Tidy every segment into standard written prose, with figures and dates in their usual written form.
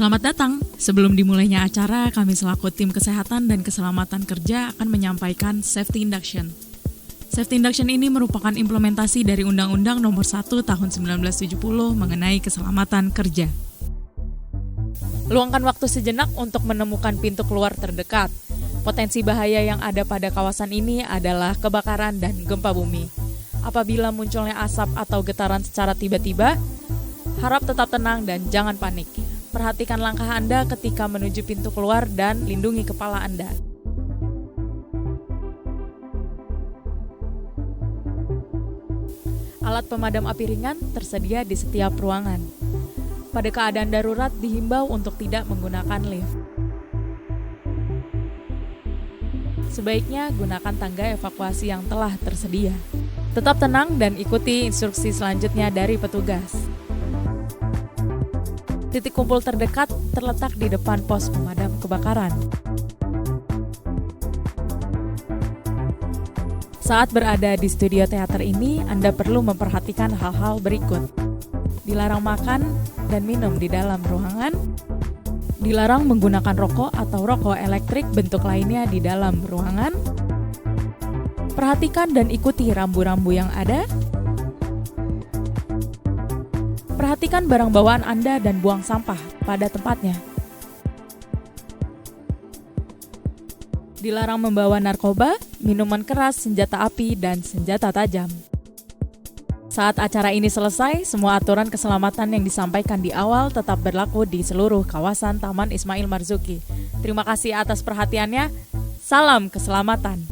Selamat datang. Sebelum dimulainya acara, kami selaku tim kesehatan dan keselamatan kerja akan menyampaikan Safety Induction. Safety Induction ini merupakan implementasi dari Undang-Undang Nomor 1 Tahun 1970 mengenai keselamatan kerja. Luangkan waktu sejenak untuk menemukan pintu keluar terdekat. Potensi bahaya yang ada pada kawasan ini adalah kebakaran dan gempa bumi. Apabila munculnya asap atau getaran secara tiba-tiba, harap tetap tenang dan jangan panik. Perhatikan langkah Anda ketika menuju pintu keluar dan lindungi kepala Anda. Alat pemadam api ringan tersedia di setiap ruangan. Pada keadaan darurat dihimbau untuk tidak menggunakan lift. Sebaiknya gunakan tangga evakuasi yang telah tersedia. Tetap tenang dan ikuti instruksi selanjutnya dari petugas. Titik kumpul terdekat terletak di depan pos pemadam kebakaran. Saat berada di studio teater ini, Anda perlu memperhatikan hal-hal berikut. Dilarang makan dan minum di dalam ruangan. Dilarang menggunakan rokok atau rokok elektrik bentuk lainnya di dalam ruangan. Perhatikan dan ikuti rambu-rambu yang ada. Perhatikan barang bawaan Anda dan buang sampah pada tempatnya. Dilarang membawa narkoba, minuman keras, senjata api, dan senjata tajam. Saat acara ini selesai, semua aturan keselamatan yang disampaikan di awal tetap berlaku di seluruh kawasan Taman Ismail Marzuki. Terima kasih atas perhatiannya. Salam keselamatan.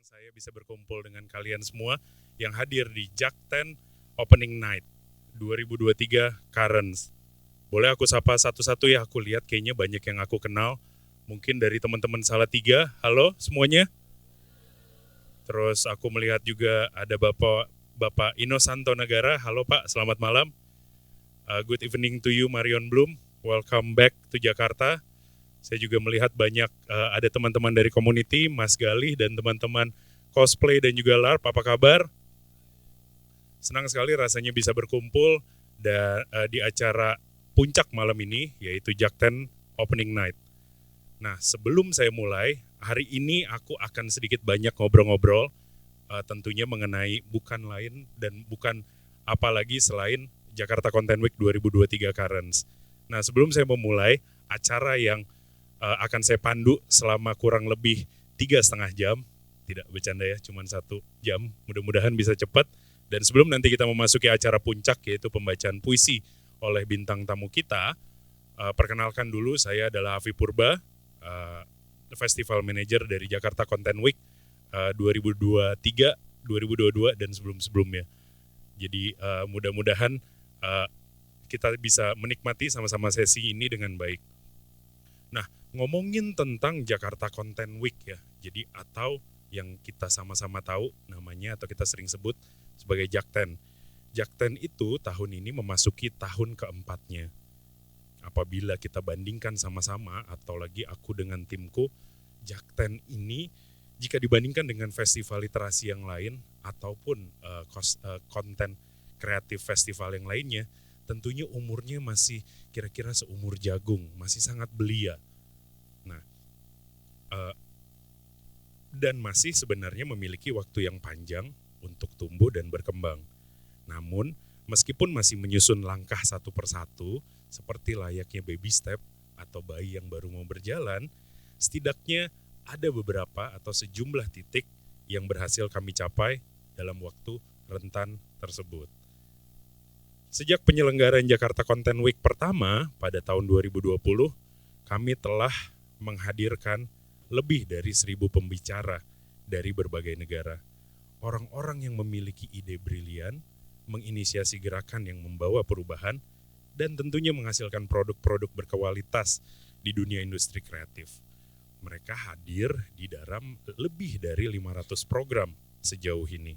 Saya bisa berkumpul dengan kalian semua yang hadir di Jakten Opening Night 2023 Karens. Boleh aku sapa satu-satu ya, aku lihat kayaknya banyak yang aku kenal. Mungkin dari teman-teman Salatiga, halo semuanya. Terus aku melihat juga ada Bapak Ino Santo Negara, halo Pak, selamat malam. Good evening to you Marion Bloom, welcome back to Jakarta. Saya juga melihat banyak ada teman-teman dari community, Mas Galih dan teman-teman cosplay dan juga LARP, apa kabar? Senang sekali rasanya bisa berkumpul di acara puncak malam ini, yaitu Jakten Opening Night. Nah, sebelum saya mulai, hari ini aku akan sedikit banyak ngobrol-ngobrol, tentunya mengenai bukan lain dan bukan apa lagi selain Jakarta Content Week 2023 Karens. Nah, sebelum saya memulai acara yang akan saya pandu selama kurang lebih 3,5 jam, tidak bercanda ya, cuma 1 jam, mudah-mudahan bisa cepat. Dan sebelum nanti kita memasuki acara puncak, yaitu pembacaan puisi oleh bintang tamu kita, perkenalkan dulu, saya adalah Afi Purba, Festival Manager dari Jakarta Content Week 2023, 2022, dan sebelum-sebelumnya. Jadi mudah-mudahan kita bisa menikmati sama-sama sesi ini dengan baik. Nah, ngomongin tentang Jakarta Content Week ya, jadi atau yang kita sama-sama tahu namanya atau kita sering sebut sebagai Jakten. Jakten itu tahun ini memasuki tahun keempatnya. Apabila kita bandingkan sama-sama atau lagi aku dengan timku, Jakten ini jika dibandingkan dengan festival literasi yang lain ataupun konten kreatif festival yang lainnya, tentunya umurnya masih kira-kira seumur jagung, masih sangat belia. Nah, dan masih sebenarnya memiliki waktu yang panjang untuk tumbuh dan berkembang. Namun, meskipun masih menyusun langkah satu persatu, seperti layaknya baby step atau bayi yang baru mau berjalan, setidaknya ada beberapa atau sejumlah titik yang berhasil kami capai dalam waktu rentan tersebut. Sejak penyelenggaraan Jakarta Content Week pertama pada tahun 2020, kami telah menghadirkan lebih dari 1.000 pembicara dari berbagai negara. Orang-orang yang memiliki ide brilian, menginisiasi gerakan yang membawa perubahan, dan tentunya menghasilkan produk-produk berkualitas di dunia industri kreatif. Mereka hadir di dalam lebih dari 500 program sejauh ini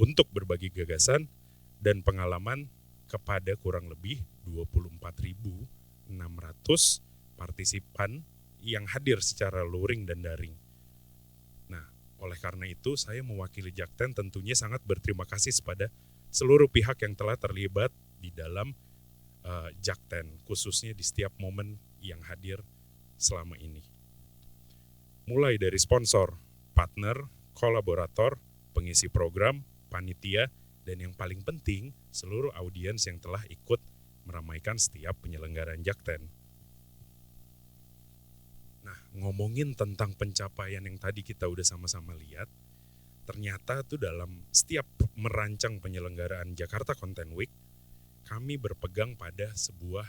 untuk berbagi gagasan dan pengalaman kepada kurang lebih 24.600 partisipan yang hadir secara luring dan daring. Nah, oleh karena itu saya mewakili Jakten tentunya sangat berterima kasih kepada seluruh pihak yang telah terlibat di dalam Jakten, khususnya di setiap momen yang hadir selama ini. Mulai dari sponsor, partner, kolaborator, pengisi program, panitia, dan yang paling penting seluruh audiens yang telah ikut meramaikan setiap penyelenggaraan Jakten. Nah, ngomongin tentang pencapaian yang tadi kita udah sama-sama lihat, ternyata tuh dalam setiap merancang penyelenggaraan Jakarta Content Week, kami berpegang pada sebuah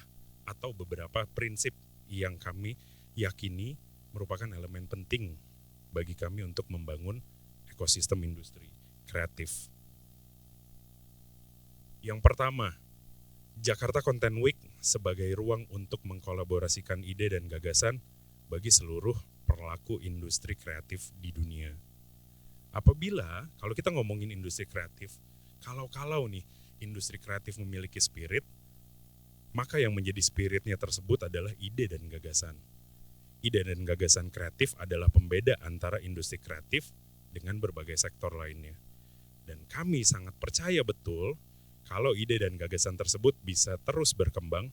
atau beberapa prinsip yang kami yakini merupakan elemen penting bagi kami untuk membangun ekosistem industri kreatif. Yang pertama, Jakarta Content Week sebagai ruang untuk mengkolaborasikan ide dan gagasan bagi seluruh pelaku industri kreatif di dunia. Apabila, kalau kita ngomongin industri kreatif, kalau nih industri kreatif memiliki spirit, maka yang menjadi spiritnya tersebut adalah ide dan gagasan. Ide dan gagasan kreatif adalah pembeda antara industri kreatif dengan berbagai sektor lainnya. Dan kami sangat percaya betul kalau ide dan gagasan tersebut bisa terus berkembang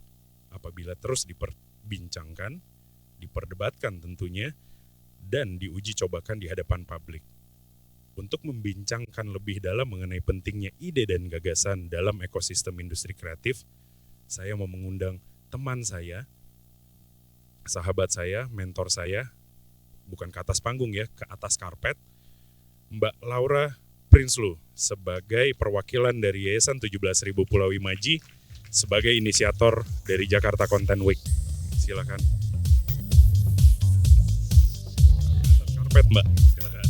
apabila terus diperbincangkan, diperdebatkan tentunya, dan diuji cobakan di hadapan publik. Untuk membincangkan lebih dalam mengenai pentingnya ide dan gagasan dalam ekosistem industri kreatif, saya mau mengundang teman saya, sahabat saya, mentor saya, bukan ke atas panggung ya, ke atas karpet, Mbak Laura Prinsloo sebagai perwakilan dari Yayasan 17.000 Pulau Imaji sebagai inisiator dari Jakarta Content Week. Silakan. Karpet, Mbak. Silakan.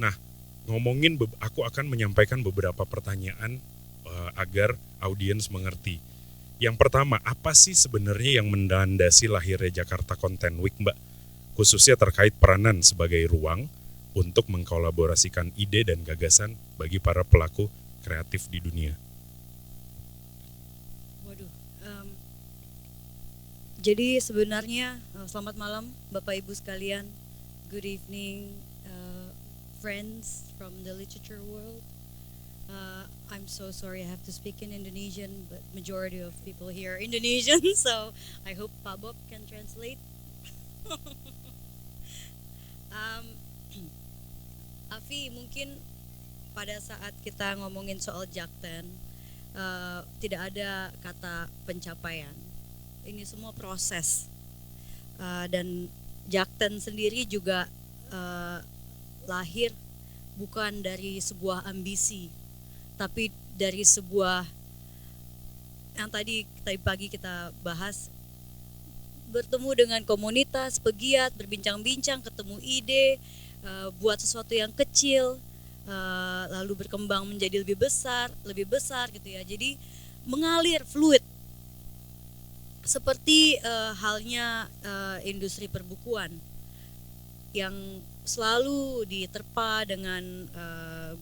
Nah, aku akan menyampaikan beberapa pertanyaan agar audiens mengerti. Yang pertama, apa sih sebenarnya yang mendandasi lahirnya Jakarta Content Week, Mbak? Khususnya terkait peranan sebagai ruang untuk mengkolaborasikan ide dan gagasan bagi para pelaku kreatif di dunia. Jadi sebenarnya selamat malam Bapak Ibu sekalian, good evening friends from the literature world. I'm so sorry I have to speak in Indonesian, but majority of people here are Indonesian, so I hope Pak Bob can translate. Afi, mungkin pada saat kita ngomongin soal Jakten, tidak ada kata pencapaian. Ini semua proses, dan Jakten sendiri juga lahir bukan dari sebuah ambisi, tapi dari sebuah yang tadi pagi kita bahas, bertemu dengan komunitas, pegiat, berbincang-bincang, ketemu ide, buat sesuatu yang kecil, lalu berkembang menjadi lebih besar gitu ya. Jadi mengalir fluid. Seperti halnya industri perbukuan yang selalu diterpa dengan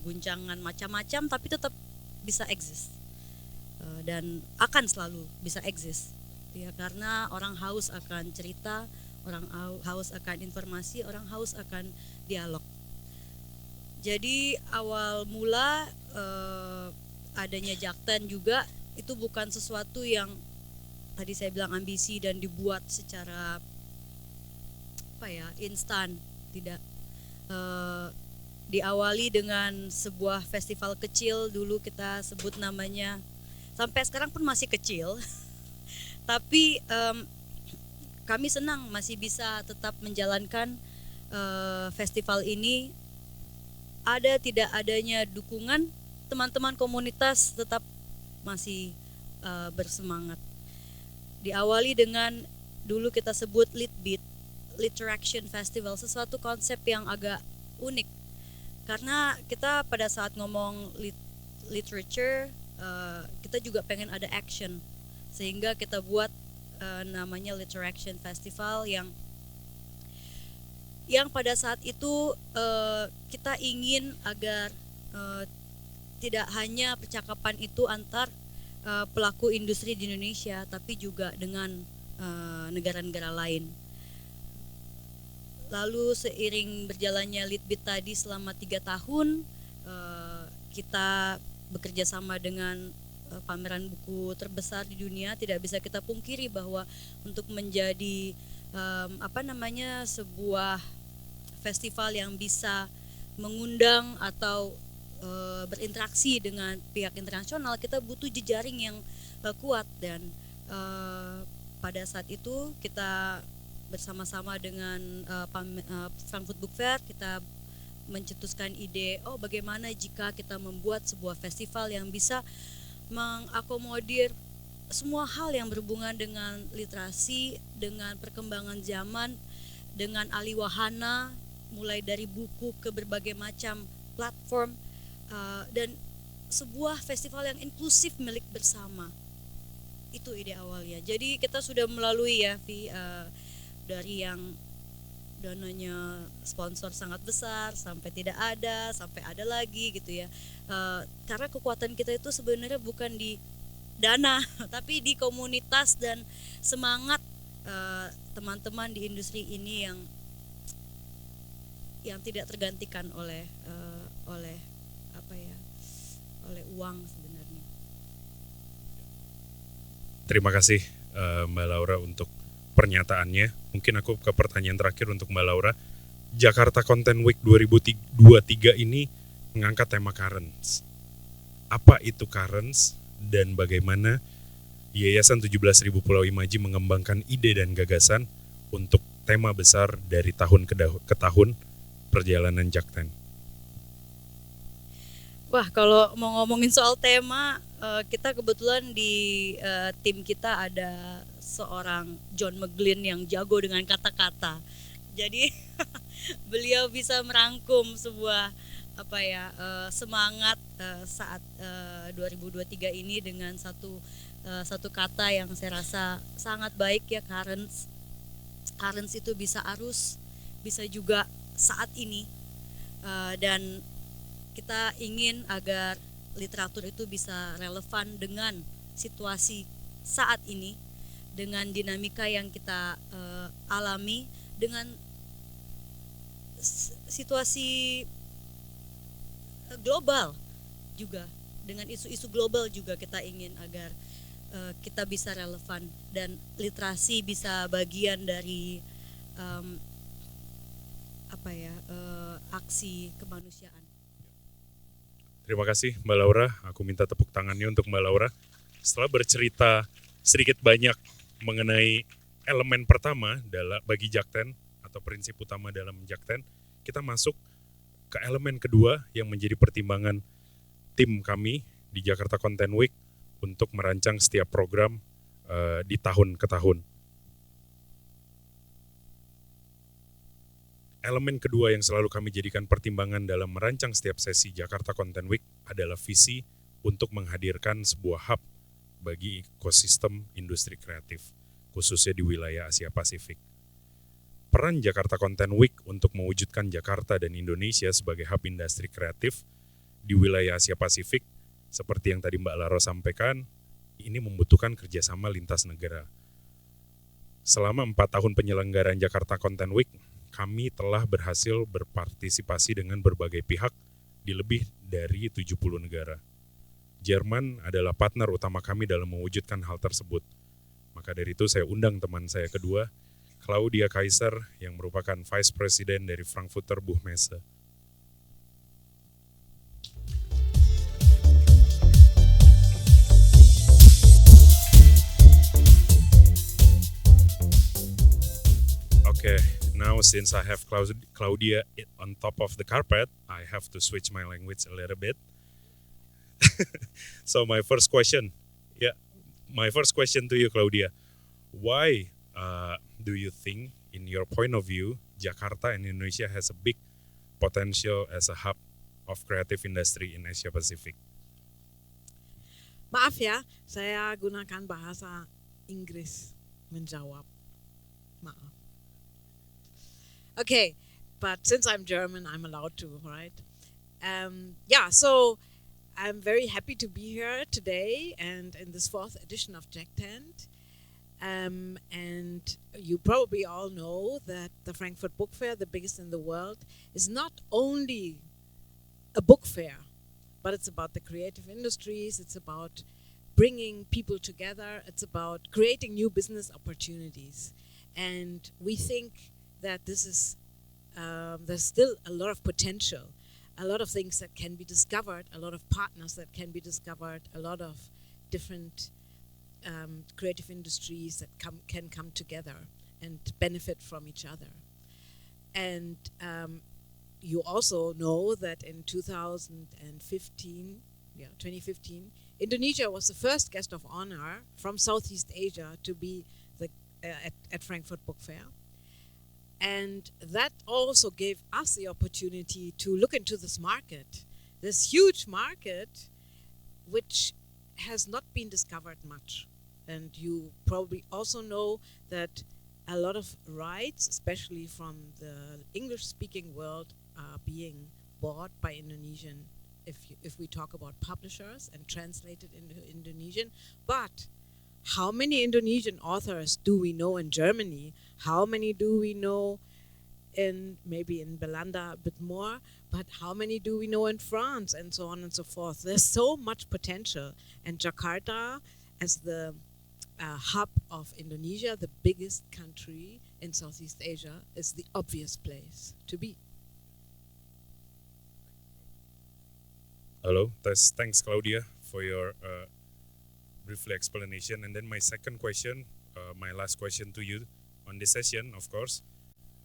guncangan macam-macam, tapi tetap bisa eksis dan akan selalu bisa eksis ya, karena orang haus akan cerita, orang haus akan informasi, orang haus akan dialog. Jadi awal mula adanya Jakten juga itu bukan sesuatu yang tadi saya bilang ambisi dan dibuat secara instan, tidak. Diawali dengan sebuah festival kecil, dulu kita sebut namanya, sampai sekarang pun masih kecil, tapi kami senang masih bisa tetap menjalankan festival ini. Ada tidak adanya dukungan, teman-teman komunitas tetap masih bersemangat. Diawali dengan dulu kita sebut Litbeat, Literaction Festival, sesuatu konsep yang agak unik karena kita pada saat ngomong literature, kita juga pengen ada action, sehingga kita buat namanya Literaction Festival yang pada saat itu kita ingin agar tidak hanya percakapan itu antar pelaku industri di Indonesia, tapi juga dengan negara-negara lain. Lalu seiring berjalannya Litbeat tadi selama 3 tahun, kita bekerja sama dengan pameran buku terbesar di dunia. Tidak bisa kita pungkiri bahwa untuk menjadi sebuah festival yang bisa mengundang atau berinteraksi dengan pihak internasional, kita butuh jejaring yang kuat. Dan pada saat itu kita bersama-sama dengan Frankfurt Book Fair, kita mencetuskan ide, bagaimana jika kita membuat sebuah festival yang bisa mengakomodir semua hal yang berhubungan dengan literasi, dengan perkembangan zaman, dengan aliwahana, mulai dari buku ke berbagai macam platform, dan sebuah festival yang inklusif milik bersama. Itu ide awalnya. Jadi kita sudah melalui dari yang dananya sponsor sangat besar sampai tidak ada, sampai ada lagi gitu ya. Karena kekuatan kita itu sebenarnya bukan di dana tapi di komunitas dan semangat teman-teman di industri ini yang tidak tergantikan oleh uang sebenarnya. Terima kasih Mbak Laura untuk pernyataannya. Mungkin aku ke pertanyaan terakhir untuk Mbak Laura. Jakarta Content Week 2023 ini mengangkat tema Currents. Apa itu Currents dan bagaimana Yayasan 17.000 Pulau Imaji mengembangkan ide dan gagasan untuk tema besar dari tahun ke tahun perjalanan Jakten? Wah, kalau mau ngomongin soal tema, kita kebetulan di tim kita ada seorang John McGlynn yang jago dengan kata-kata. Jadi beliau bisa merangkum sebuah semangat saat 2023 ini dengan satu kata yang saya rasa sangat baik ya, currents. Currents itu bisa arus, bisa juga saat ini, dan kita ingin agar literatur itu bisa relevan dengan situasi saat ini, dengan dinamika yang kita alami, dengan situasi global juga, dengan isu-isu global juga kita ingin agar kita bisa relevan dan literasi bisa bagian dari aksi kemanusiaan. Terima kasih Mbak Laura, aku minta tepuk tangannya untuk Mbak Laura. Setelah bercerita sedikit banyak mengenai elemen pertama bagi Jakten atau prinsip utama dalam Jakten, kita masuk ke elemen kedua yang menjadi pertimbangan tim kami di Jakarta Content Week untuk merancang setiap program di tahun ke tahun. Elemen kedua yang selalu kami jadikan pertimbangan dalam merancang setiap sesi Jakarta Content Week adalah visi untuk menghadirkan sebuah hub bagi ekosistem industri kreatif, khususnya di wilayah Asia Pasifik. Peran Jakarta Content Week untuk mewujudkan Jakarta dan Indonesia sebagai hub industri kreatif di wilayah Asia Pasifik, seperti yang tadi Mbak Laura sampaikan, ini membutuhkan kerjasama lintas negara. Selama 4 tahun penyelenggaraan Jakarta Content Week, kami telah berhasil berpartisipasi dengan berbagai pihak di lebih dari 70 negara. Jerman adalah partner utama kami dalam mewujudkan hal tersebut. Maka dari itu saya undang teman saya kedua, Claudia Kaiser, yang merupakan Vice President dari Frankfurter Buchmesse. Okay, now since I have Claudia on top of the carpet, I have to switch my language a little bit. So my first question to you, Claudia, why do you think, in your point of view, Jakarta and Indonesia has a big potential as a hub of creative industry in Asia Pacific? Maaf ya, saya gunakan bahasa Inggris menjawab. Maaf. Okay, but since I'm German, I'm allowed to, right? So I'm very happy to be here today and in this 4th edition of Jack Tent. And you probably all know that the Frankfurt Book Fair, the biggest in the world, is not only a book fair, but it's about the creative industries, it's about bringing people together, it's about creating new business opportunities. And we think that this is, there's still a lot of potential, a lot of things that can be discovered, a lot of partners that can be discovered, a lot of different creative industries that can come together and benefit from each other. And you also know that in 2015, Indonesia was the first guest of honor from Southeast Asia to be at Frankfurt Book Fair. And that also gave us the opportunity to look into this market, this huge market, which has not been discovered much. And you probably also know that a lot of rights, especially from the English-speaking world, are being bought by Indonesian, if we talk about publishers, and translated into Indonesian. But how many Indonesian authors do we know in Germany? How many do we know maybe in Belanda a bit more, but how many do we know in France, and so on and so forth? There's so much potential, and Jakarta, as the hub of Indonesia, the biggest country in Southeast Asia, is the obvious place to be. Hello, thanks Claudia for your briefly explanation. And then my second question, my last question to you on this session, of course,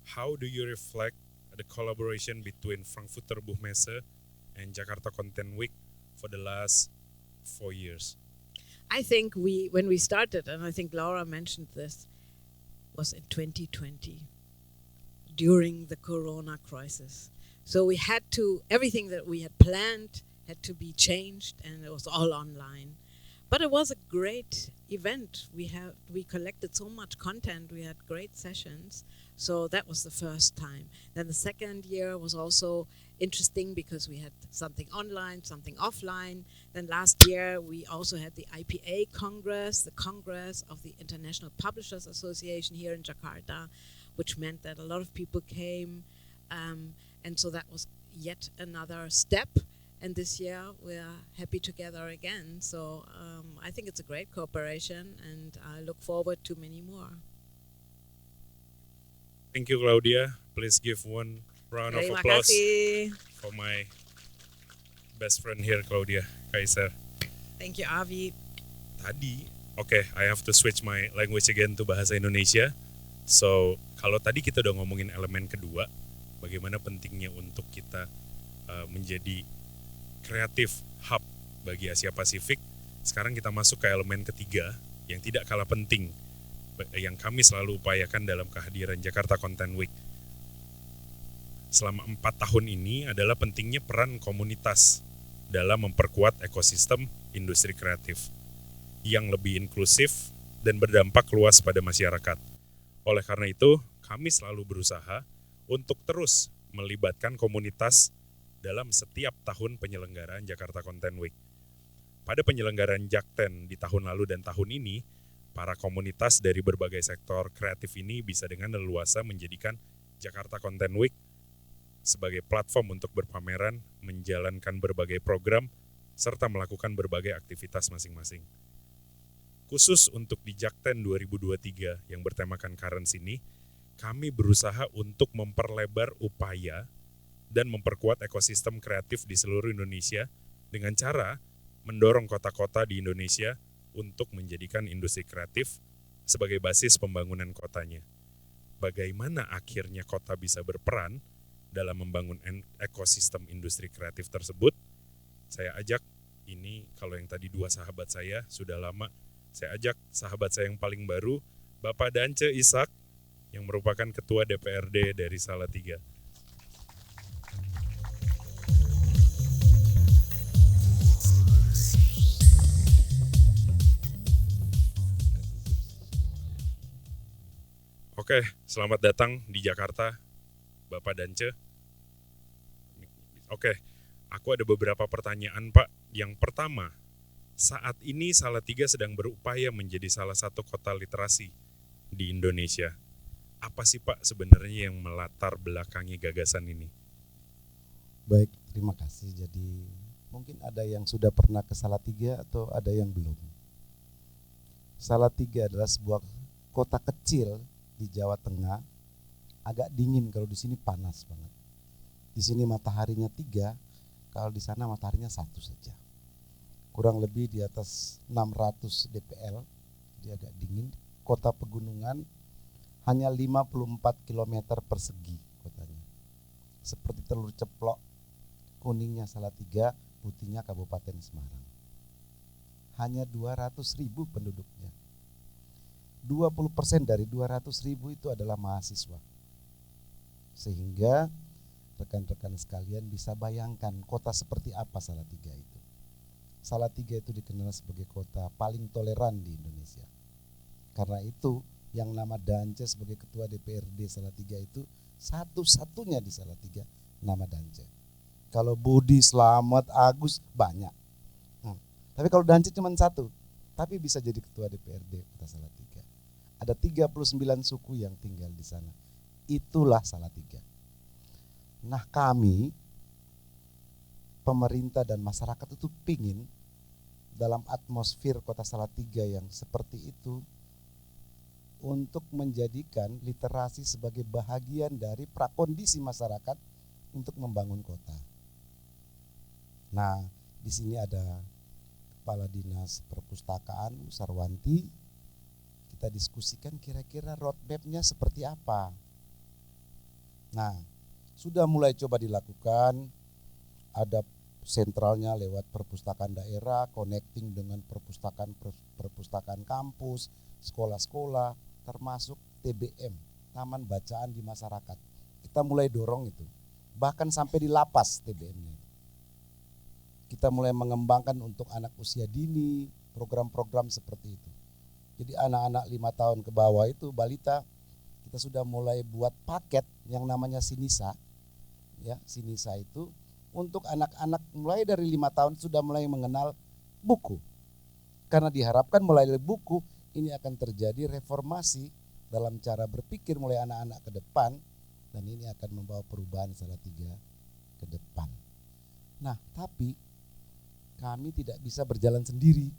how do you reflect the collaboration between Frankfurter Buchmesse and Jakarta Content Week for the last 4 years? I think when we started, and I think Laura mentioned this, was in 2020, during the Corona crisis. So we had to, everything that we had planned had to be changed, and it was all online. But it was a great event. We collected so much content. We had great sessions. So that was the first time. Then the second year was also interesting because we had something online, something offline. Then last year we also had the IPA Congress, the Congress of the International Publishers Association here in Jakarta, which meant that a lot of people came. And so that was yet another step. And this year we're happy together again. So I think it's a great cooperation, and I look forward to many more. Thank you, Claudia. Please give one round of Terima applause kasih. for my best friend here, Claudia Kaiser. Thank you, Avi. Tadi, I have to switch my language again to bahasa Indonesia. So, kalau tadi kita udah ngomongin elemen kedua, bagaimana pentingnya untuk kita menjadi kreatif hub bagi Asia Pasifik. Sekarang kita masuk ke elemen ketiga yang tidak kalah penting, yang kami selalu upayakan dalam kehadiran Jakarta Content Week. Selama 4 tahun ini adalah pentingnya peran komunitas dalam memperkuat ekosistem industri kreatif yang lebih inklusif dan berdampak luas pada masyarakat. Oleh karena itu, kami selalu berusaha untuk terus melibatkan komunitas dalam setiap tahun penyelenggaraan Jakarta Content Week. Pada penyelenggaraan Jakten di tahun lalu dan tahun ini, para komunitas dari berbagai sektor kreatif ini bisa dengan leluasa menjadikan Jakarta Content Week sebagai platform untuk berpameran, menjalankan berbagai program, serta melakukan berbagai aktivitas masing-masing. Khusus untuk di Jakten 2023 yang bertemakan Currents ini, kami berusaha untuk memperlebar upaya dan memperkuat ekosistem kreatif di seluruh Indonesia dengan cara mendorong kota-kota di Indonesia untuk menjadikan industri kreatif sebagai basis pembangunan kotanya. Bagaimana akhirnya kota bisa berperan dalam membangun ekosistem industri kreatif tersebut? Saya ajak, ini kalau yang tadi dua sahabat saya sudah lama, saya ajak sahabat saya yang paling baru, Bapak Dance Ishak, yang merupakan Ketua DPRD dari Salatiga. Oke, selamat datang di Jakarta, Bapak Dance. Oke, aku ada beberapa pertanyaan, Pak. Yang pertama, saat ini Salatiga sedang berupaya menjadi salah satu kota literasi di Indonesia. Apa sih Pak sebenarnya yang melatar belakangi gagasan ini? Baik, terima kasih. Jadi mungkin ada yang sudah pernah ke Salatiga atau ada yang belum. Salatiga adalah sebuah kota kecil di Jawa Tengah, agak dingin, kalau di sini panas banget. Di sini mataharinya 3, kalau di sana mataharinya 1 saja. Kurang lebih di atas 600 dpl, dia agak dingin. Kota pegunungan, hanya 54 km persegi kotanya. Seperti telur ceplok, kuningnya Salatiga, putihnya Kabupaten Semarang. Hanya 200.000 penduduknya. 20% dari 200.000 itu adalah mahasiswa. Sehingga rekan-rekan sekalian bisa bayangkan kota seperti apa Salatiga itu. Salatiga itu dikenal sebagai kota paling toleran di Indonesia. Karena itu yang nama Dance sebagai ketua DPRD Salatiga itu satu-satunya di Salatiga nama Dance. Kalau Budi, Slamet, Agus banyak. Tapi kalau Dance cuma satu, tapi bisa jadi ketua DPRD kota Salatiga. Ada 39 suku yang tinggal di sana. Itulah Salatiga. Nah kami, pemerintah dan masyarakat itu pingin dalam atmosfer kota Salatiga yang seperti itu untuk menjadikan literasi sebagai bahagian dari prakondisi masyarakat untuk membangun kota. Nah, di sini ada Kepala Dinas Perpustakaan Sarwanti. Kita diskusikan kira-kira roadmap-nya seperti apa. Nah, sudah mulai coba dilakukan, ada sentralnya lewat perpustakaan daerah, connecting dengan perpustakaan kampus, sekolah-sekolah, termasuk TBM, Taman Bacaan di Masyarakat. Kita mulai dorong itu, bahkan sampai di lapas TBM-nya. Kita mulai mengembangkan untuk anak usia dini, program-program seperti itu. Jadi anak-anak 5 tahun ke bawah itu, balita, kita sudah mulai buat paket yang namanya Sinisa. Ya, Sinisa itu untuk anak-anak mulai dari 5 tahun sudah mulai mengenal buku. Karena diharapkan melalui buku ini akan terjadi reformasi dalam cara berpikir mulai anak-anak ke depan, dan ini akan membawa perubahan Salatiga ke depan. Nah, tapi kami tidak bisa berjalan sendiri.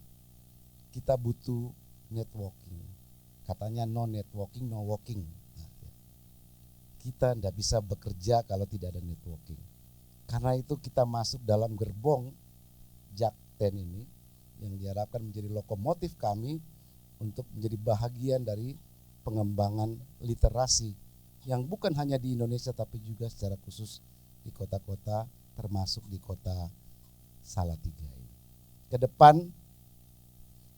Kita butuh networking. Katanya no networking, no walking. Nah, kita tidak bisa bekerja kalau tidak ada networking. Karena itu kita masuk dalam gerbong Jakten ini yang diharapkan menjadi lokomotif kami untuk menjadi bahagian dari pengembangan literasi yang bukan hanya di Indonesia tapi juga secara khusus di kota-kota termasuk di kota Salatiga ini. Ke depan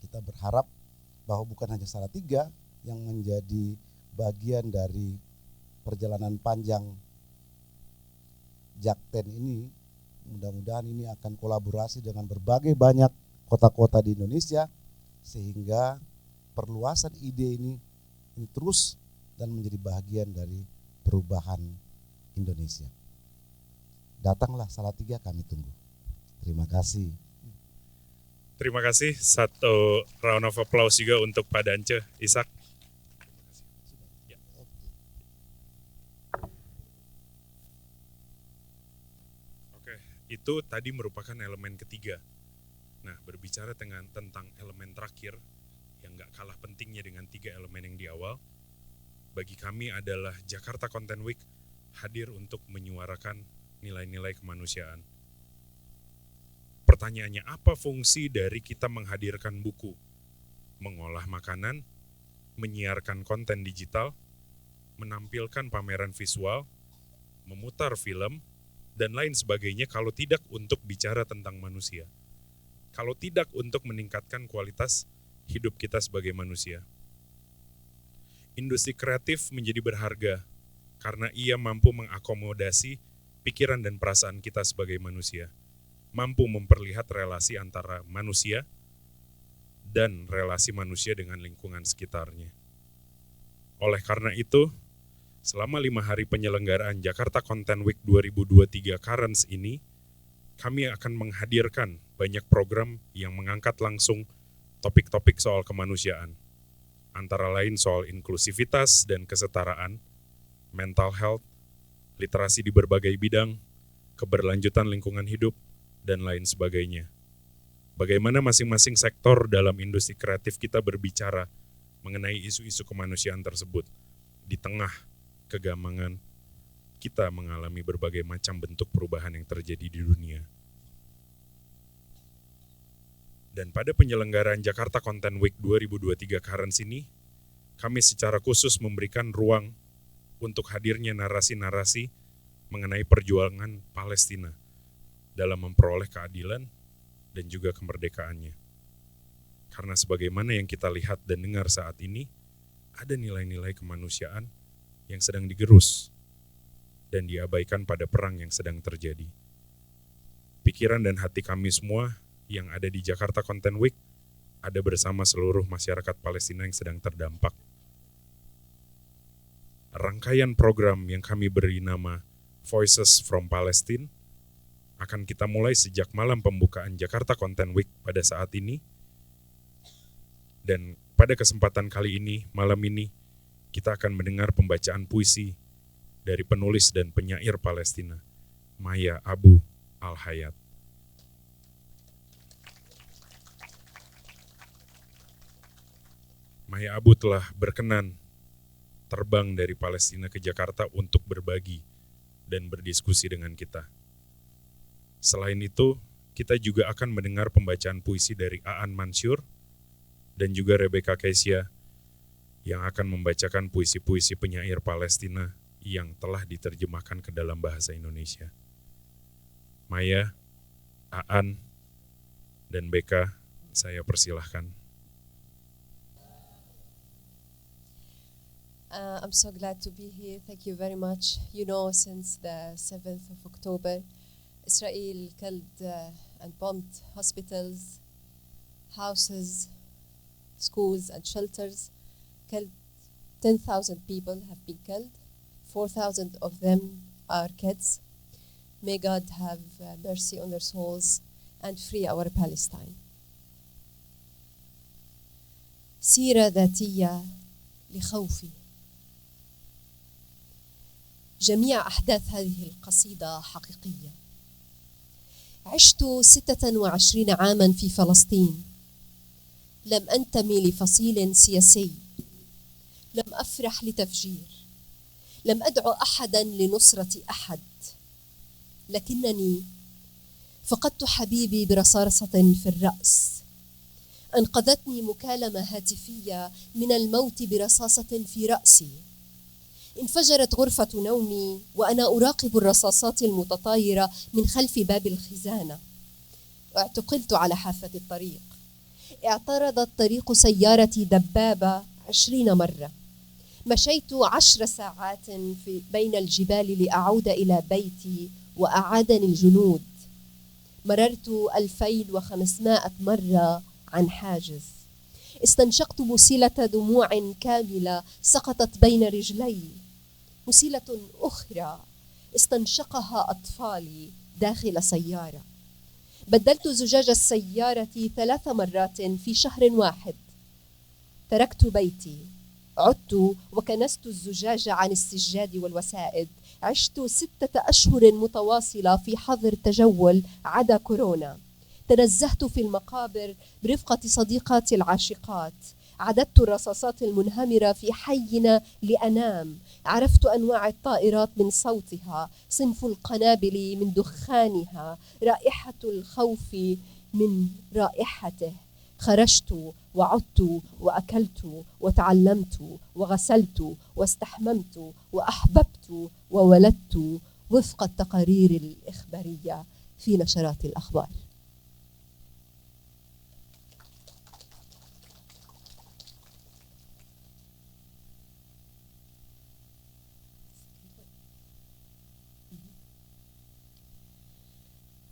kita berharap bahwa bukan hanya Salatiga yang menjadi bagian dari perjalanan panjang Jakten ini, mudah-mudahan ini akan kolaborasi dengan berbagai banyak kota-kota di Indonesia sehingga perluasan ide ini terus dan menjadi bagian dari perubahan Indonesia. Datanglah Salatiga, kami tunggu. Terima kasih. Terima kasih. Satu round of applause juga untuk Pak Dance Ishak. Itu tadi merupakan elemen ketiga. Nah, berbicara tentang elemen terakhir, yang gak kalah pentingnya dengan 3 elemen yang di awal, bagi kami adalah Jakarta Content Week hadir untuk menyuarakan nilai-nilai kemanusiaan. Pertanyaannya, apa fungsi dari kita menghadirkan buku? Mengolah makanan, menyiarkan konten digital, menampilkan pameran visual, memutar film, dan lain sebagainya kalau tidak untuk bicara tentang manusia. Kalau tidak untuk meningkatkan kualitas hidup kita sebagai manusia. Industri kreatif menjadi berharga karena ia mampu mengakomodasi pikiran dan perasaan kita sebagai manusia. Mampu memperlihat relasi antara manusia dan relasi manusia dengan lingkungan sekitarnya. Oleh karena itu, selama 5 hari penyelenggaraan Jakarta Content Week 2023 Karens ini, kami akan menghadirkan banyak program yang mengangkat langsung topik-topik soal kemanusiaan, antara lain soal inklusivitas dan kesetaraan, mental health, literasi di berbagai bidang, keberlanjutan lingkungan hidup, dan lain sebagainya. Bagaimana masing-masing sektor dalam industri kreatif kita berbicara mengenai isu-isu kemanusiaan tersebut di tengah kegamangan kita mengalami berbagai macam bentuk perubahan yang terjadi di dunia. Dan pada penyelenggaraan Jakarta Content Week 2023 Karens ini, kami secara khusus memberikan ruang untuk hadirnya narasi-narasi mengenai perjuangan Palestina dalam memperoleh keadilan dan juga kemerdekaannya. Karena sebagaimana yang kita lihat dan dengar saat ini, ada nilai-nilai kemanusiaan yang sedang digerus dan diabaikan pada perang yang sedang terjadi. Pikiran dan hati kami semua yang ada di Jakarta Content Week ada bersama seluruh masyarakat Palestina yang sedang terdampak. Rangkaian program yang kami beri nama Voices from Palestine akan kita mulai sejak malam pembukaan Jakarta Content Week pada saat ini. Dan pada kesempatan kali ini, malam ini, kita akan mendengar pembacaan puisi dari penulis dan penyair Palestina, Maya Abu Al-Hayat. Maya Abu telah berkenan terbang dari Palestina ke Jakarta untuk berbagi dan berdiskusi dengan kita. Selain itu, kita juga akan mendengar pembacaan puisi dari Aan Mansur dan juga Rebecca Kesia yang akan membacakan puisi-puisi penyair Palestina yang telah diterjemahkan ke dalam bahasa Indonesia. Maya, Aan, dan Becca, saya persilahkan. I'm so glad to be here. Thank you very much. You know, since the 7th of October, Israel killed and bombed hospitals, houses, schools, and shelters. Killed 10,000 people have been killed. 4,000 of them are kids. May God have mercy on their souls and free our Palestine. سيرة ذاتية لخوفي. جميع أحداث هذه القصيدة حقيقية. عشت 26 عاما في فلسطين. لم أنتمي لفصيل سياسي. لم أفرح لتفجير. لم أدعو أحدا لنصرة أحد. لكنني فقدت حبيبي برصاصة في الرأس. أنقذتني مكالمة هاتفية من الموت برصاصة في رأسي. انفجرت غرفة نومي وأنا أراقب الرصاصات المتطايرة من خلف باب الخزانة. اعتقلت على حافة الطريق. اعترضت طريق سيارتي دبابة 20 مرة. مشيت 10 ساعات بين الجبال لأعود إلى بيتي وأعادني الجنود. مررت 2500 مرة عن حاجز. استنشقت مسيلة دموع كاملة سقطت بين رجلي. مسيلة أخرى استنشقها أطفالي داخل سيارة. بدلت زجاج السيارة 3 مرات في شهر واحد. تركت بيتي عدت وكنست الزجاج عن السجاد والوسائد. عشت 6 أشهر متواصلة في حظر تجول عدا كورونا. تنزهت في المقابر برفقة صديقاتي العاشقات. عددت الرصاصات المنهمرة في حينا لأنام. عرفت أنواع الطائرات من صوتها، صنف القنابل من دخانها، رائحة الخوف من رائحته. خرجت وعدت وأكلت وتعلمت وغسلت واستحممت وأحببت وولدت وفق التقارير الإخبارية في نشرات الأخبار.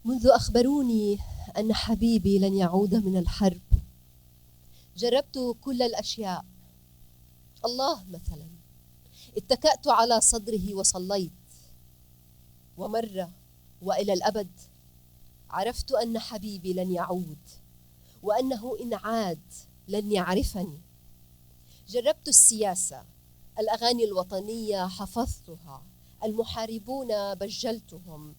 منذ أخبروني أن حبيبي لن يعود من الحرب جربت كل الأشياء. الله مثلا، اتكأت على صدره وصليت. ومرة وإلى الأبد عرفت أن حبيبي لن يعود، وأنه إن عاد لن يعرفني. جربت السياسة، الأغاني الوطنية حفظتها، المحاربون بجلتهم،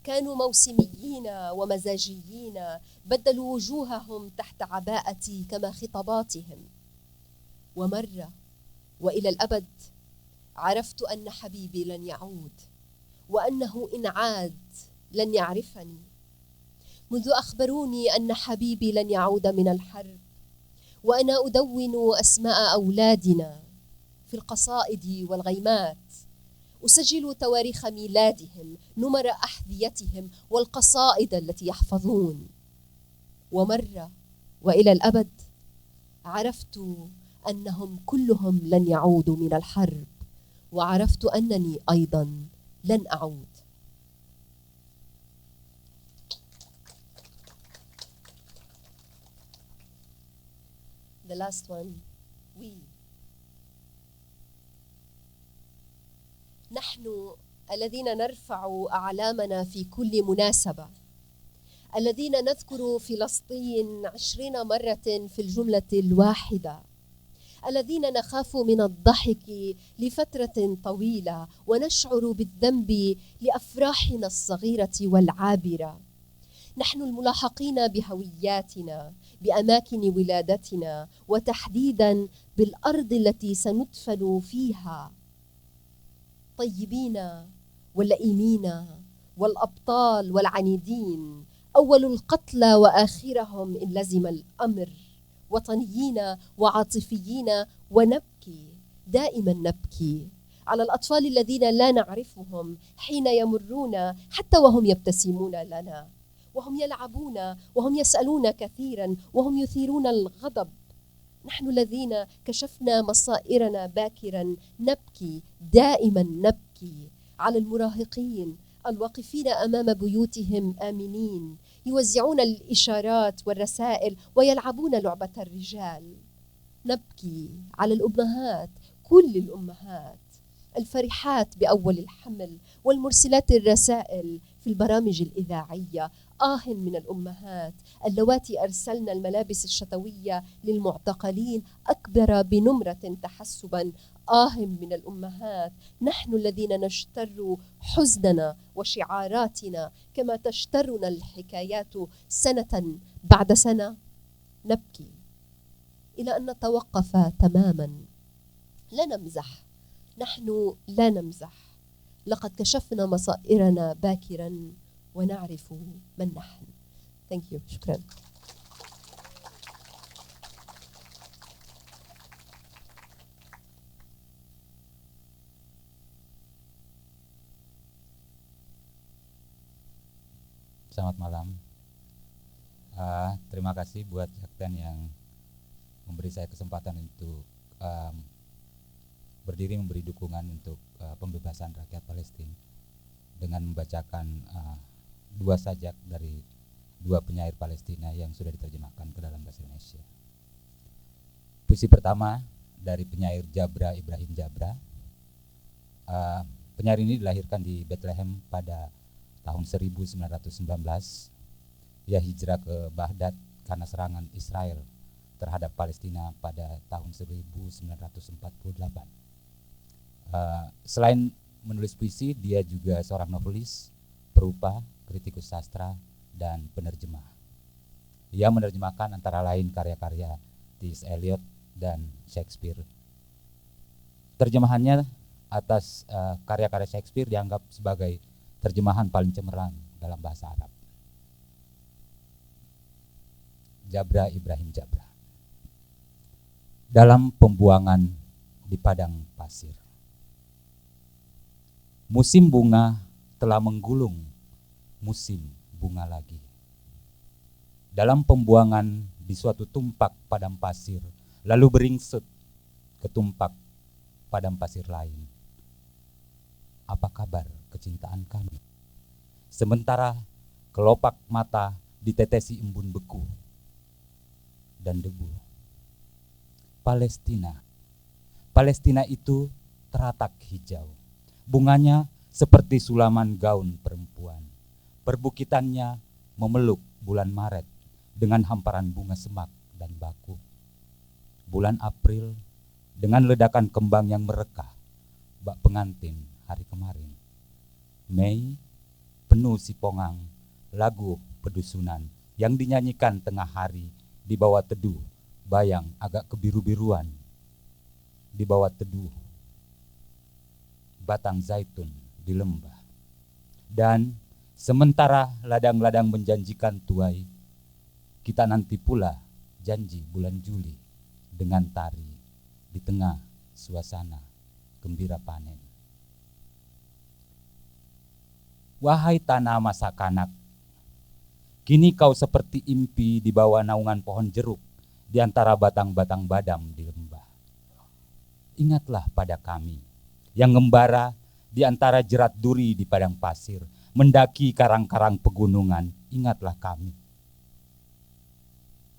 كانوا موسميين ومزاجيين، بدلوا وجوههم تحت عباءتي كما خطاباتهم. ومرة وإلى الأبد عرفت أن حبيبي لن يعود، وأنه إن عاد لن يعرفني. منذ أخبروني أن حبيبي لن يعود من الحرب وأنا أدون أسماء أولادنا في القصائد والغيمات، أسجل تواريخ ميلادهم، نمر أحذيتهم والقصائد التي يحفظون. ومرة وإلى الأبد عرفت أنهم كلهم لن يعودوا من الحرب، وعرفت أنني أيضا لن أعود. The last one, we. نحن الذين نرفع أعلامنا في كل مناسبة، الذين نذكر فلسطين 20 مرة في الجملة الواحدة، الذين نخاف من الضحك لفترة طويلة ونشعر بالذنب لأفراحنا الصغيرة والعابرة. نحن الملاحقين بهوياتنا، بأماكن ولادتنا، وتحديدا بالأرض التي سندفن فيها، طيبين واللئيمين والأبطال والعنيدين، أول القتلى وآخرهم إن لزم الأمر، وطنيين وعاطفيين، ونبكي دائما نبكي على الأطفال الذين لا نعرفهم حين يمرون حتى وهم يبتسمون لنا، وهم يلعبون وهم يسألون كثيرا وهم يثيرون الغضب. نحن الذين كشفنا مصائرنا باكرا نبكي دائما نبكي على المراهقين الواقفين أمام بيوتهم آمنين يوزعون الإشارات والرسائل ويلعبون لعبة الرجال. نبكي على الأمهات، كل الأمهات الفرحات بأول الحمل والمرسلات الرسائل في البرامج الإذاعية. من الأمهات اللواتي أرسلن الملابس الشتوية للمعتقلين أكبر بنمرة تحسبا. من الأمهات نحن الذين نشتر حزننا وشعاراتنا كما تشترنا الحكايات سنة بعد سنة. نبكي إلى أن نتوقف تماما. لا نمزح، نحن لا نمزح، لقد كشفنا مصائرنا باكرا ونعرف من نحن. Thank you. شكرا. Selamat malam. Terima kasih buat Jakten yang memberi saya kesempatan untuk berdiri memberi dukungan untuk pembebasan rakyat Palestina dengan membacakan 2 sajak dari 2 penyair Palestina yang sudah diterjemahkan ke dalam bahasa Indonesia. Puisi pertama dari penyair Jabra Ibrahim Jabra. Penyair ini dilahirkan di Bethlehem pada tahun 1919. Ia hijrah ke Baghdad karena serangan Israel terhadap Palestina pada tahun 1948. Selain menulis puisi, dia juga seorang novelis, perupa, kritikus sastra, dan penerjemah. Ia menerjemahkan antara lain karya-karya T.S. Eliot dan Shakespeare. Terjemahannya atas karya-karya Shakespeare dianggap sebagai terjemahan paling cemerlang dalam bahasa Arab. Jabra Ibrahim Jabra. Dalam pembuangan di padang pasir. Musim bunga telah menggulung, musim bunga lagi. Dalam pembuangan di suatu tumpak padang pasir, lalu beringsut ke tumpak padang pasir lain. Apa kabar kecintaan kami? Sementara kelopak mata ditetesi embun beku dan debu. Palestina itu teratak hijau. Bunganya seperti sulaman gaun perempuan. Perbukitannya memeluk bulan Maret dengan hamparan bunga semak dan baku. Bulan April dengan ledakan kembang yang merekah, bak pengantin hari kemarin. Mei penuh sipongang, lagu pedusunan yang dinyanyikan tengah hari di bawah teduh, bayang agak kebiru-biruan. Di bawah teduh, batang zaitun di lembah. Dan sementara ladang-ladang menjanjikan tuai, kita nanti pula janji bulan Juli dengan tari di tengah suasana gembira panen. Wahai tanah masa kanak, kini kau seperti impi di bawah naungan pohon jeruk di antara batang-batang badam di lembah. Ingatlah pada kami yang ngembara di antara jerat duri di padang pasir, mendaki karang-karang pegunungan, ingatlah kami.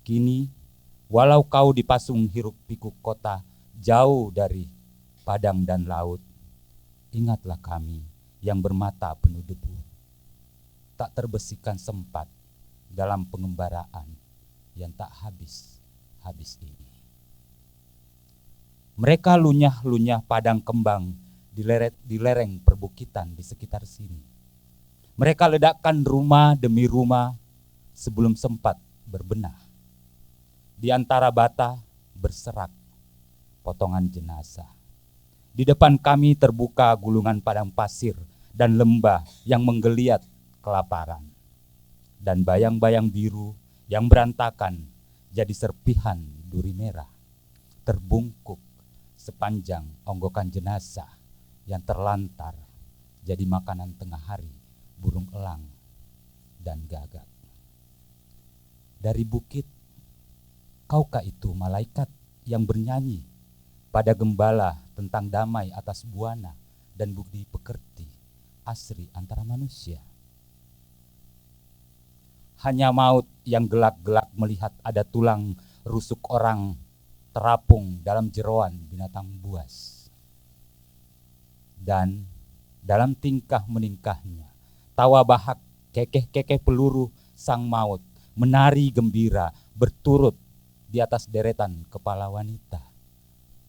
Kini, walau kau dipasung hiruk pikuk kota, jauh dari padang dan laut, ingatlah kami yang bermata penuh debu, tak terbesikan sempat dalam pengembaraan yang tak habis-habis ini. Mereka lunyah-lunyah padang kembang di lereng perbukitan di sekitar sini. Mereka ledakkan rumah demi rumah sebelum sempat berbenah. Di antara bata berserak potongan jenazah. Di depan kami terbuka gulungan padang pasir dan lembah yang menggeliat kelaparan. Dan bayang-bayang biru yang berantakan jadi serpihan duri merah, terbungkuk sepanjang onggokan jenazah yang terlantar jadi makanan tengah hari burung elang dan gagak. Dari bukit, kaukah itu malaikat yang bernyanyi pada gembala tentang damai atas buana dan budi pekerti asri antara manusia? Hanya maut yang gelak-gelak melihat ada tulang rusuk orang terapung dalam jeroan binatang buas. Dan dalam tingkah meningkahnya, tawa bahak kekeh-kekeh peluru sang maut menari gembira berturut di atas deretan kepala wanita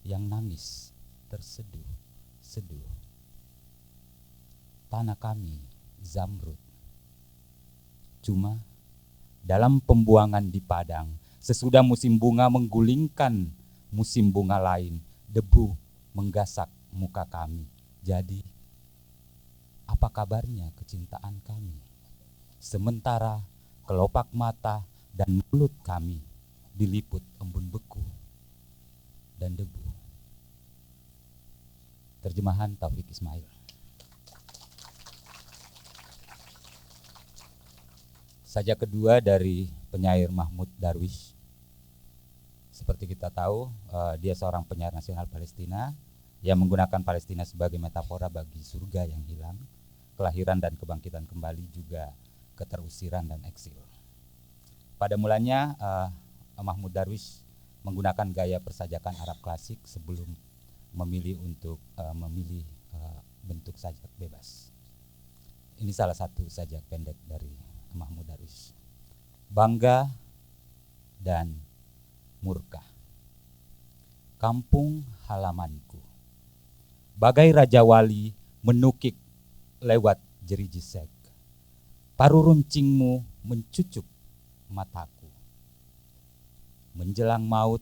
yang nangis terseduh-seduh. Tanah kami zamrud. Cuma dalam pembuangan di padang, sesudah musim bunga menggulingkan musim bunga lain, debu menggasak muka kami. Jadi, apa kabarnya kecintaan kami? Sementara kelopak mata dan mulut kami diliput embun beku dan debu. Terjemahan Taufik Ismail. Sajak kedua dari penyair Mahmud Darwish. Seperti kita tahu, dia seorang penyair nasional Palestina yang menggunakan Palestina sebagai metafora bagi surga yang hilang, kelahiran dan kebangkitan kembali, juga keterusiran dan eksil. Pada mulanya Mahmud Darwish menggunakan gaya persajakan Arab klasik sebelum memilih bentuk sajak bebas. Ini salah satu sajak pendek dari Mahmud Darwish. Bangga dan murka. Kampung halamanku, bagai Raja Wali menukik lewat jeriji sek. Paru runcingmu mencucuk mataku. Menjelang maut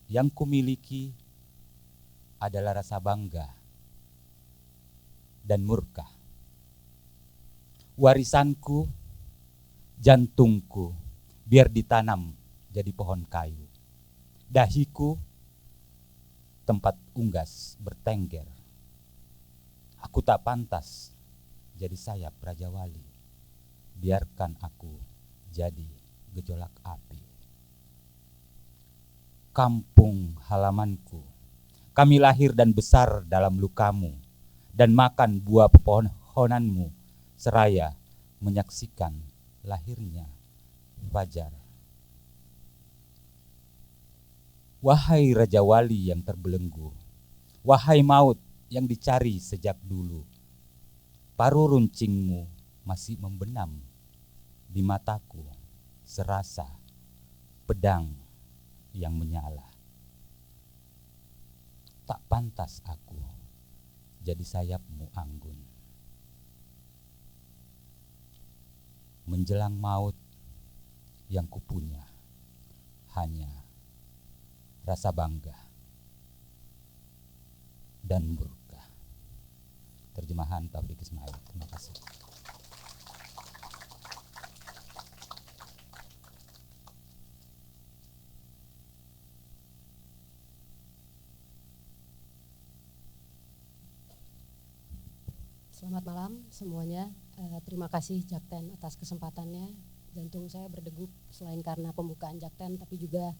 yang kumiliki adalah rasa bangga dan murka. Warisanku, jantungku, biar ditanam jadi pohon kayu. Dahiku, tempat unggas bertengger. Aku tak pantas jadi sayap Raja Wali. Biarkan aku jadi gejolak api. Kampung halamanku, kami lahir dan besar dalam lukamu dan makan buah pepohonanmu seraya menyaksikan lahirnya fajar. Wahai Raja Wali yang terbelenggu, wahai maut yang dicari sejak dulu, paru runcingmu masih membenam di mataku serasa pedang yang menyala. Tak pantas aku jadi sayapmu anggun. Menjelang maut yang kupunya hanya rasa bangga dan murka. Terjemahan Taufik Ismail. Terima kasih. Selamat malam semuanya. Terima kasih Jakten atas kesempatannya. Jantung saya berdegup selain karena pembukaan Jakten, tapi juga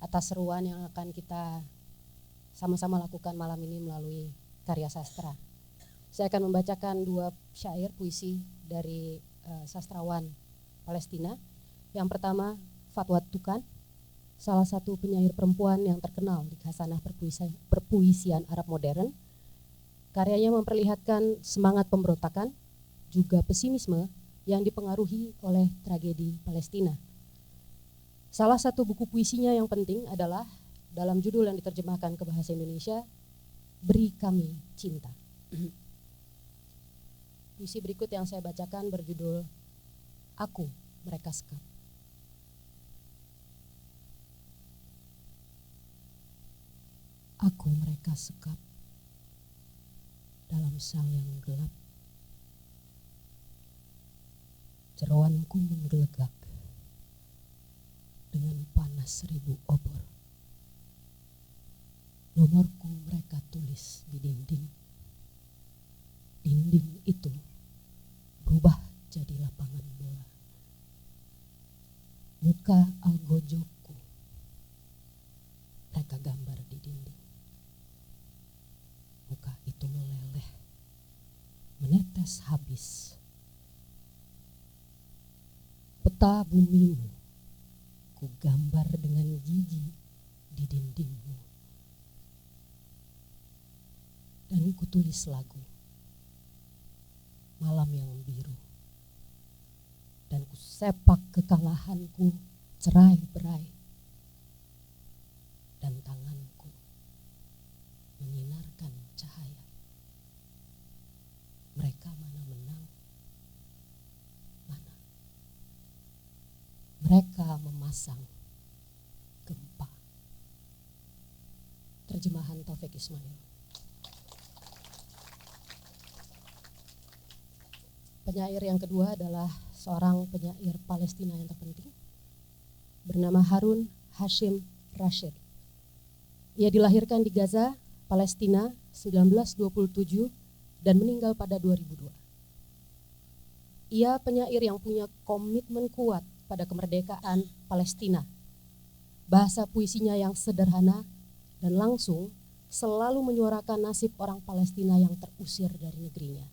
atas seruan yang akan kita sama-sama lakukan malam ini melalui karya sastra. Saya akan membacakan 2 syair puisi dari sastrawan Palestina. Yang pertama, Fatwa Tukan, salah satu penyair perempuan yang terkenal di khasanah perpuisian Arab modern. Karyanya memperlihatkan semangat pemberontakan, juga pesimisme yang dipengaruhi oleh tragedi Palestina. Salah satu buku puisinya yang penting adalah dalam judul yang diterjemahkan ke bahasa Indonesia, Beri Kami Cinta. Puisi berikut yang saya bacakan berjudul Aku Mereka Sekap. Aku mereka sekap dalam sel yang gelap. Jeroanku menggelegak dengan panas 1000 obor. Nomorku mereka tulis di dinding. Dinding itu berubah jadi lapangan bola. Muka algojokku mereka gambar di dinding. Muka itu meleleh, menetes habis. Peta bumimu ku gambar dengan gigi di dindingmu. Dan ku tulis lagu Malam yang Biru. Dan ku sepak kekalahanku cerai-berai. Dan tanganku menyinarkan cahaya. Mereka mana menang, mana. Mereka memasang gempa. Terjemahan Taufik Ismail. Penyair yang kedua adalah seorang penyair Palestina yang terpenting, bernama Harun Hashim Rashid. Ia dilahirkan di Gaza, Palestina 1927 dan meninggal pada 2002. Ia penyair yang punya komitmen kuat pada kemerdekaan Palestina. Bahasa puisinya yang sederhana dan langsung selalu menyuarakan nasib orang Palestina yang terusir dari negerinya.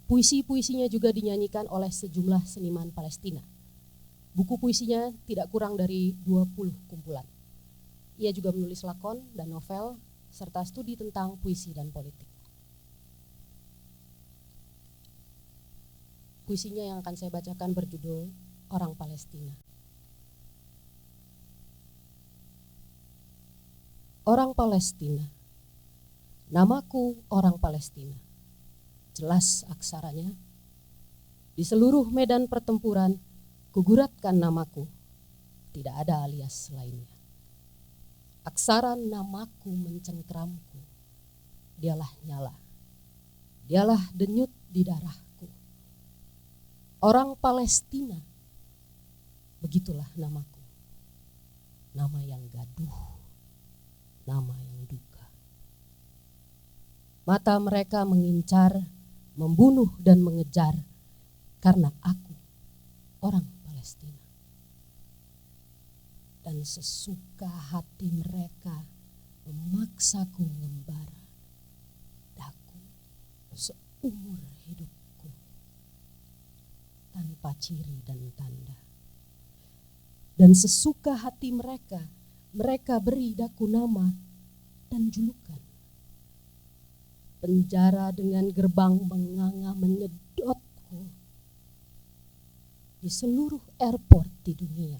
Puisi-puisinya juga dinyanyikan oleh sejumlah seniman Palestina. Buku puisinya tidak kurang dari 20 kumpulan. Ia juga menulis lakon dan novel, serta studi tentang puisi dan politik. Puisinya yang akan saya bacakan berjudul Orang Palestina. orang Palestina. Namaku orang Palestina. Jelas aksaranya. Di seluruh medan pertempuran, kuguratkan namaku. Tidak ada alias lainnya. Aksara namaku mencengkramku. Dialah nyala. Dialah denyut di darahku. Orang Palestina. Begitulah namaku. Nama yang gaduh. Nama yang duka. Mata mereka mengincar, membunuh dan mengejar karena aku orang Palestina. Dan sesuka hati mereka memaksaku mengembara daku seumur hidupku tanpa ciri dan tanda. Dan sesuka hati mereka, mereka beri daku nama dan julukan. Penjara dengan gerbang menganga menyedotku. Di seluruh airport di dunia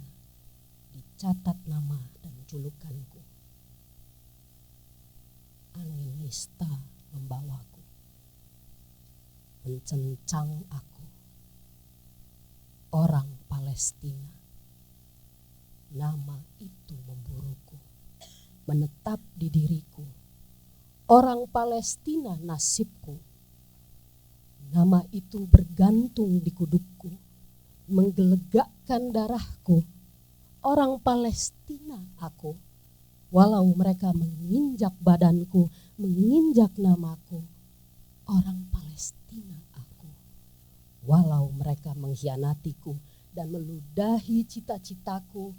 dicatat nama dan julukanku. Angin nista membawaku, mencencang aku. Orang Palestina. Nama itu memburuku, menetap di diriku. Orang Palestina nasibku. Nama itu bergantung di kudukku, menggelegakkan darahku. Orang Palestina aku, walau mereka menginjak badanku, menginjak namaku. Orang Palestina aku, walau mereka mengkhianatiku dan meludahi cita-citaku.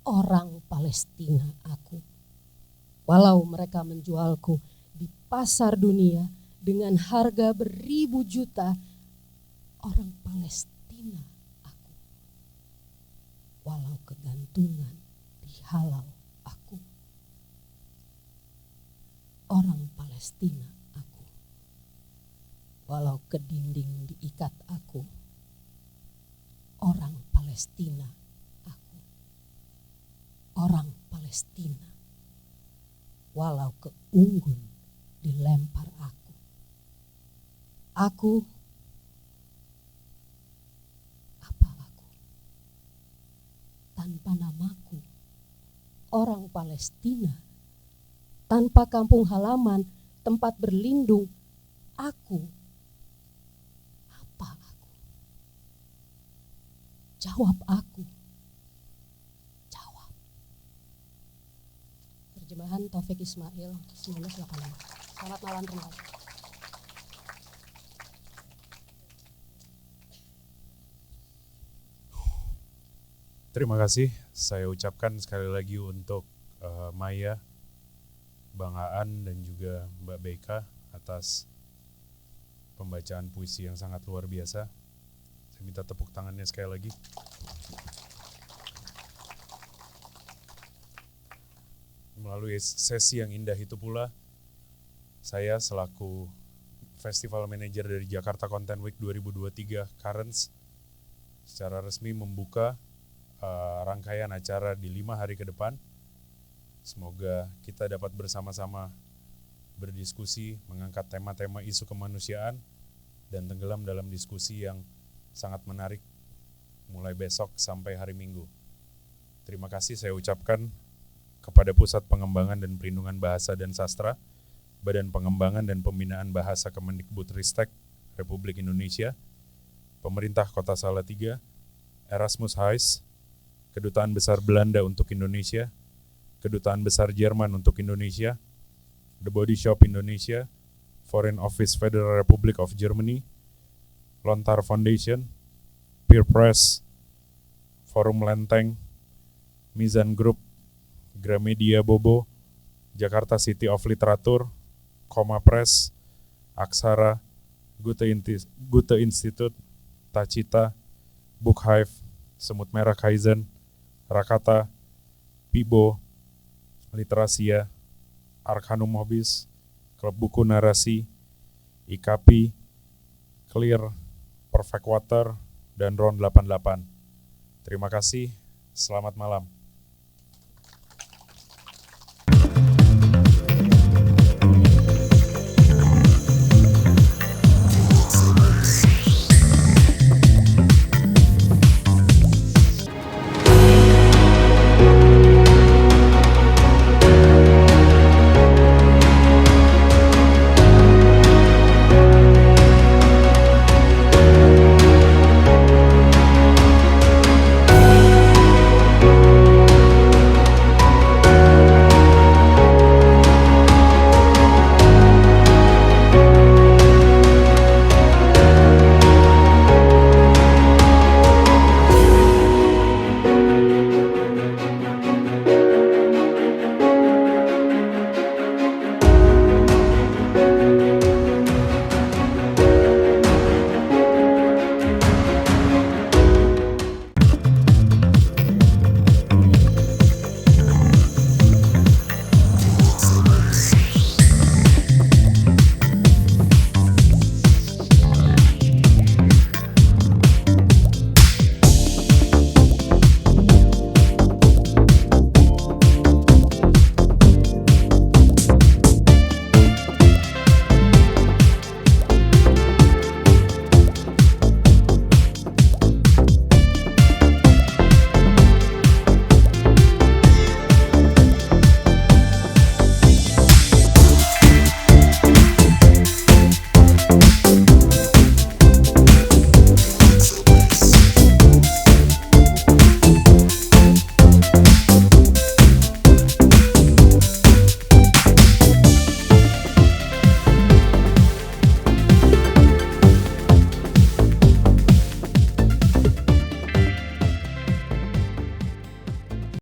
Orang Palestina aku, walau mereka menjualku di pasar dunia dengan harga beribu juta. Orang Palestina aku, walau kegantungan dihalau aku. Orang Palestina aku, walau ke dinding diikat aku. Orang Palestina aku, orang Palestina, walau ke unggun dilempar aku. Aku, apa aku? Tanpa namaku, orang Palestina, tanpa kampung halaman, tempat berlindung, aku, apa aku? Jawab aku. Jawab. Terjemahan Taufik Ismail, 1985. Selamat malam, terima kasih. Terima kasih saya ucapkan sekali lagi untuk Maya, Bang Aan dan juga Mbak Beka atas pembacaan puisi yang sangat luar biasa. Saya minta tepuk tangannya sekali lagi. Melalui sesi yang indah itu pula, saya selaku Festival Manager dari Jakarta Content Week 2023 Currents secara resmi membuka rangkaian acara di 5 hari ke depan. Semoga kita dapat bersama-sama berdiskusi, mengangkat tema-tema isu kemanusiaan, dan tenggelam dalam diskusi yang sangat menarik mulai besok sampai hari Minggu. Terima kasih saya ucapkan kepada Pusat Pengembangan dan Perlindungan Bahasa dan Sastra, Badan Pengembangan dan Pembinaan Bahasa Kemendikbudristek Republik Indonesia, Pemerintah Kota Salatiga, Erasmus Heights, Kedutaan Besar Belanda untuk Indonesia, Kedutaan Besar Jerman untuk Indonesia, The Body Shop Indonesia, Foreign Office Federal Republic of Germany, Lontar Foundation, Peer Press, Forum Lenteng, Mizan Group, Gramedia Bobo, Jakarta City of Literature, Koma Press, Aksara, Goethe Institute, Tacita, Book Hive, Semut Merah Kaizen, Rakata, Pibo, Literasia, Arkanum Hobbies, Klub Buku Narasi, IKAPI, Clear, Perfect Water, dan Ron 88. Terima kasih, selamat malam.